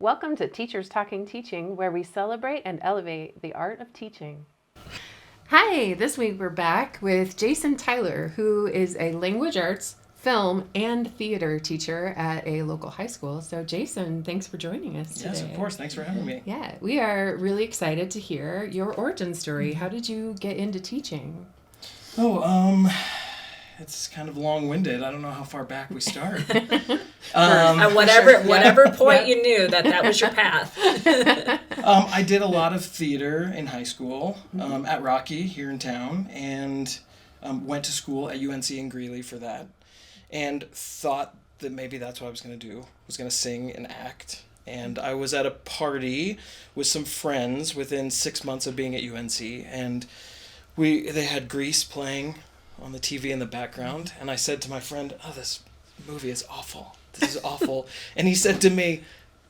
Welcome to Teachers Talking Teaching, where we celebrate and elevate the art of teaching. Hi, this week we're back with Jason Tyler, who is a language arts, film, and theater teacher at a local high school. So Jason, thanks for joining us today. Yes, of course. Thanks for having me. Yeah, we are really excited to hear your origin story. How did you get into teaching? It's kind of long-winded. I don't know how far back we start. At whatever point you knew that was your path. I did a lot of theater in high school at Rocky here in town, and went to school at UNC in Greeley for that, and thought that maybe that's what I was going to do. Was going to sing and act. And I was at a party with some friends within 6 months of being at UNC, and they had Grease playing on the TV in the background, and I said to my friend, "Oh, this movie is awful. This is awful." And he said to me,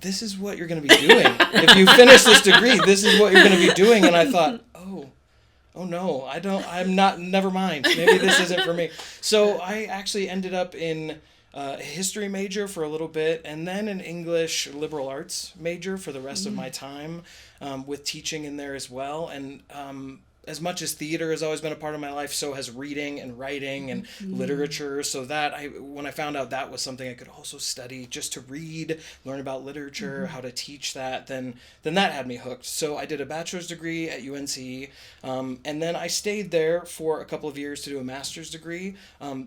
"This is what you're going to be doing. If you finish this degree, this is what you're going to be doing." And I thought, oh no, never mind. Maybe this isn't for me. So I actually ended up in a history major for a little bit, and then an English liberal arts major for the rest of my time, with teaching in there as well. And as much as theater has always been a part of my life, so has reading and writing and literature. So when I found out that was something I could also study, just to read, learn about literature, how to teach that, then that had me hooked. So I did a bachelor's degree at UNC, and then I stayed there for a couple of years to do a master's degree,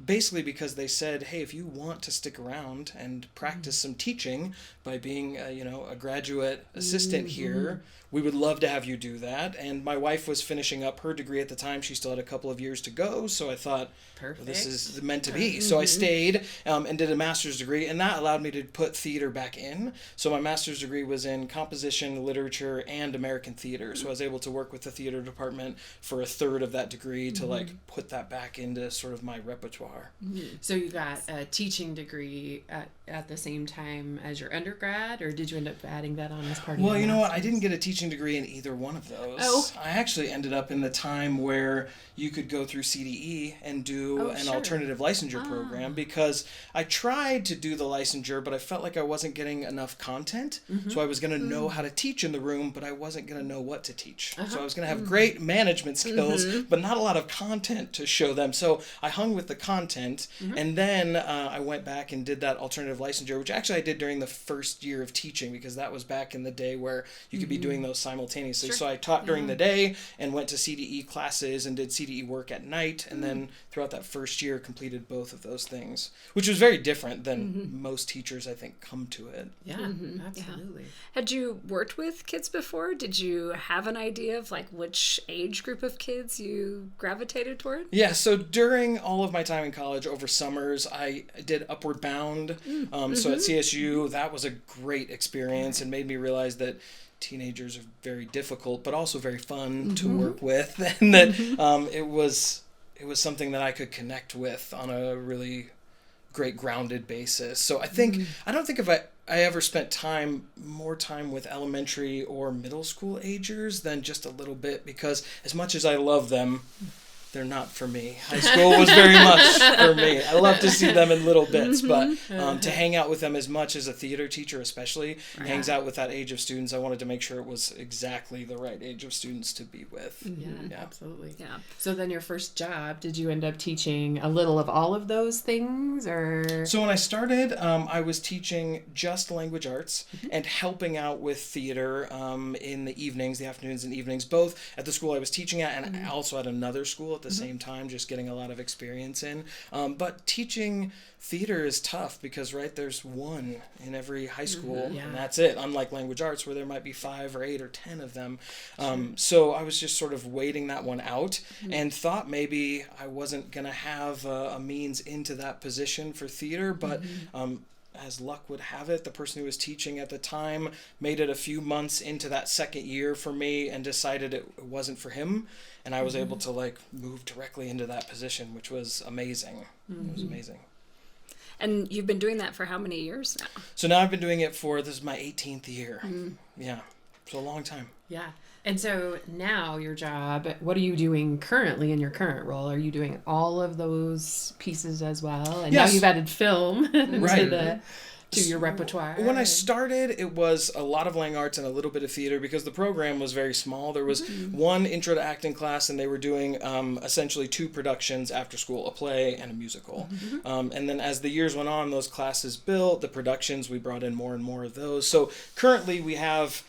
basically because they said, hey, if you want to stick around and practice some teaching by being a graduate assistant here, we would love to have you do that. And my wife was finishing up her degree at the time. She still had a couple of years to go. So I thought, well, this is meant to be. So I stayed and did a master's degree. And that allowed me to put theater back in. So my master's degree was in composition, literature, and American theater. So I was able to work with the theater department for a third of that degree to put that back into sort of my repertoire. So you got a teaching degree at the same time as your undergrad, or did you end up adding that on as part of your Well, you know what? I master's? didn't get a teaching degree in either one of those. Oh. I actually ended up in the time where you could go through CDE and do an alternative licensure program, because I tried to do the licensure, but I felt like I wasn't getting enough content. So I was going to know how to teach in the room, but I wasn't going to know what to teach. So I was going to have great management skills, but not a lot of content to show them. So I hung with the content, and then I went back and did that alternative licensure, which actually I did during the first year of teaching, because that was back in the day where you could be doing those simultaneously. So I taught during the day and went to CDE classes and did CDE work at night, and then throughout that first year completed both of those things, which was very different than most teachers, I think, come to it. Yeah, absolutely. Had you worked with kids before? Did you have an idea of which age group of kids you gravitated toward? Yeah, so during all of my time in college, over summers, I did Upward Bound. So at CSU, that was a great experience and made me realize that teenagers are very difficult, but also very fun to work with, and that it was something that I could connect with on a really great grounded basis. So I don't think if I ever spent more time with elementary or middle school agers than just a little bit, because as much as I love them, they're not for me. High school was very much for me. I love to see them in little bits, but to hang out with them as much as a theater teacher especially hangs out with that age of students, I wanted to make sure it was exactly the right age of students to be with. Yeah, absolutely. Yeah. So then your first job, did you end up teaching a little of all of those things, or? So when I started, I was teaching just language arts and helping out with theater in the evenings, the afternoons and evenings, both at the school I was teaching at and also at another school at the same time, just getting a lot of experience in. But teaching theater is tough because, there's one in every high school, and that's it, unlike language arts where there might be 5 or 8 or 10 of them. So I was just sort of waiting that one out and thought maybe I wasn't going to have a means into that position for theater, but as luck would have it, the person who was teaching at the time made it a few months into that second year for me and decided it wasn't for him. And I was able to move directly into that position, which was amazing. It was amazing. And you've been doing that for how many years now? So now I've been doing it this is my 18th year. Yeah. So a long time. Yeah. And so now your job, what are you doing currently in your current role? Are you doing all of those pieces as well? And Yes. now you've added film into Right. the to your repertoire? When I started, it was a lot of lang arts and a little bit of theater because the program was very small. There was one intro to acting class, and they were doing essentially 2 productions after school, a play and a musical. And then as the years went on, those classes built, the productions, we brought in more and more of those. So currently we have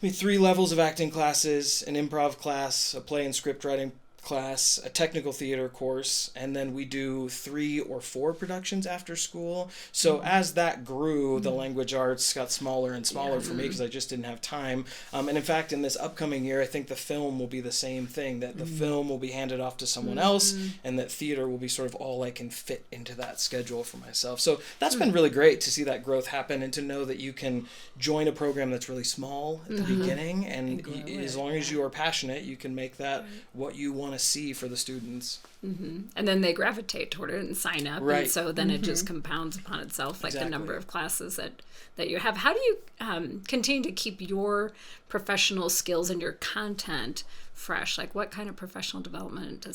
3 levels of acting classes, an improv class, a play and script writing class, a technical theater course, and then we do 3 or 4 productions after school. So as that grew, the language arts got smaller and smaller for me because I just didn't have time. And in fact, in this upcoming year, I think the film will be the same thing, that the film will be handed off to someone else, and that theater will be sort of all I can fit into that schedule for myself. So that's been really great to see that growth happen and to know that you can join a program that's really small at the beginning, and as long as you are passionate, you can make that what you want to see for the students. And then they gravitate toward it and sign up, Right. and so then it just compounds upon itself, like the Exactly. number of classes that you have. How do you continue to keep your professional skills and your content fresh? Like, what kind of professional development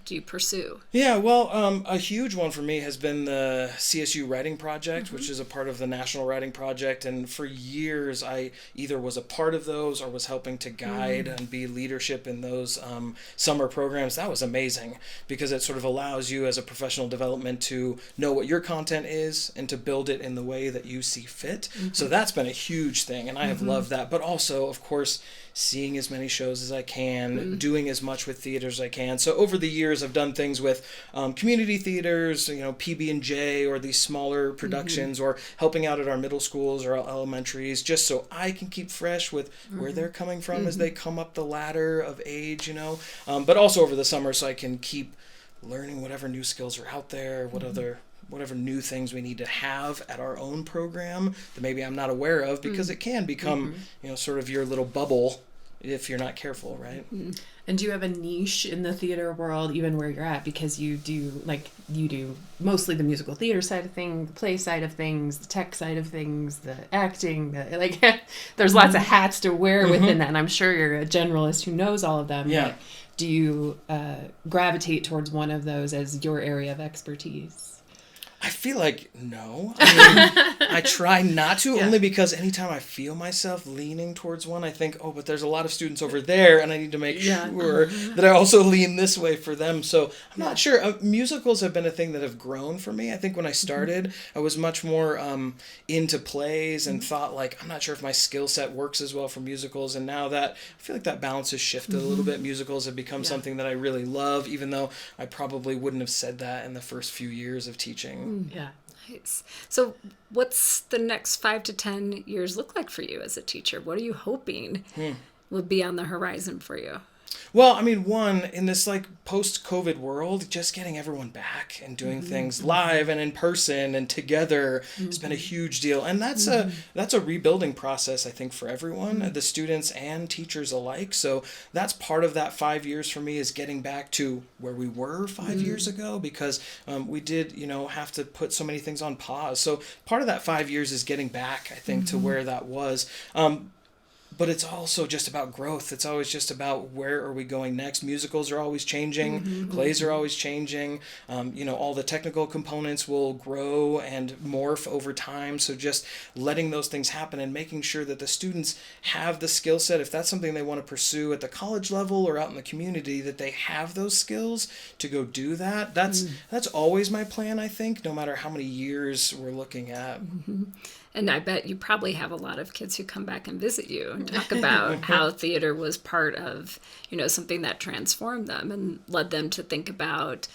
do you pursue? Yeah, well, a huge one for me has been the CSU Writing Project, which is a part of the National Writing Project. And for years, I either was a part of those or was helping to guide and be leadership in those summer programs. That was amazing because it sort of allows you as a professional development to know what your content is and to build it in the way that you see fit. So that's been a huge thing, and I have loved that. But also, of course, seeing as many shows as I can, doing as much with theater as I can. So over the years, I've done things with community theaters, PB&J, or these smaller productions, or helping out at our middle schools or our elementaries, just so I can keep fresh with where they're coming from as they come up the ladder of age, but also over the summer so I can keep learning whatever new skills are out there, whatever new things we need to have at our own program that maybe I'm not aware of, because it can become, sort of your little bubble if you're not careful, right? And do you have a niche in the theater world, even where you're at? Because you do mostly the musical theater side of things, the play side of things, the tech side of things, the acting, there's lots of hats to wear within that. And I'm sure you're a generalist who knows all of them. Yeah. But do you gravitate towards one of those as your area of expertise? I feel like no. I mean, I try not to, only because anytime I feel myself leaning towards one, I think, oh, but there's a lot of students over there, and I need to make sure that I also lean this way for them. So I'm not sure. Musicals have been a thing that have grown for me. I think when I started, I was much more into plays and thought, I'm not sure if my skill set works as well for musicals. And now that I feel like that balance has shifted a little bit. Musicals have become something that I really love, even though I probably wouldn't have said that in the first few years of teaching. Yeah. Nice. So what's the next 5 to 10 years look like for you as a teacher? What are you hoping will be on the horizon for you? Well, I mean, one, in this post-COVID world, just getting everyone back and doing things live and in person and together has been a huge deal. And that's a rebuilding process, I think, for everyone, the students and teachers alike. So that's part of that 5 years for me, is getting back to where we were 5 years ago, because we did, have to put so many things on pause. So part of that 5 years is getting back, I think, to where that was. But it's also just about growth. It's always just about where are we going next. Musicals are always changing. Plays are always changing. All the technical components will grow and morph over time. So just letting those things happen and making sure that the students have the skill set, if that's something they want to pursue at the college level or out in the community, that they have those skills to go do that. That's always my plan, I think, no matter how many years we're looking at. And I bet you probably have a lot of kids who come back and visit you and talk about how theater was part of, something that transformed them and led them to think about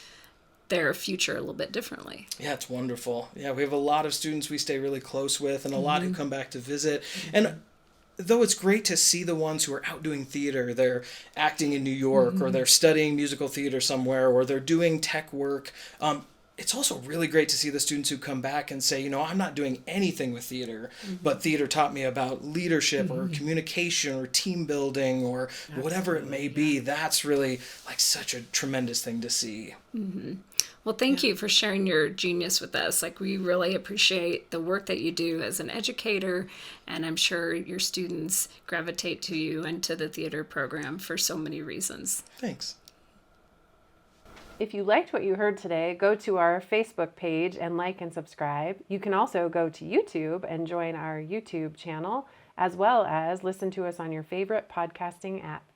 their future a little bit differently. Yeah, it's wonderful. Yeah, we have a lot of students we stay really close with, and a lot who come back to visit. And though it's great to see the ones who are out doing theater, they're acting in New York, or they're studying musical theater somewhere, or they're doing tech work, it's also really great to see the students who come back and say, I'm not doing anything with theater, but theater taught me about leadership or communication or team building or whatever it may be. That's really such a tremendous thing to see. Well, thank you for sharing your genius with us. We really appreciate the work that you do as an educator, and I'm sure your students gravitate to you and to the theater program for so many reasons. Thanks. If you liked what you heard today, go to our Facebook page and like and subscribe. You can also go to YouTube and join our YouTube channel, as well as listen to us on your favorite podcasting app.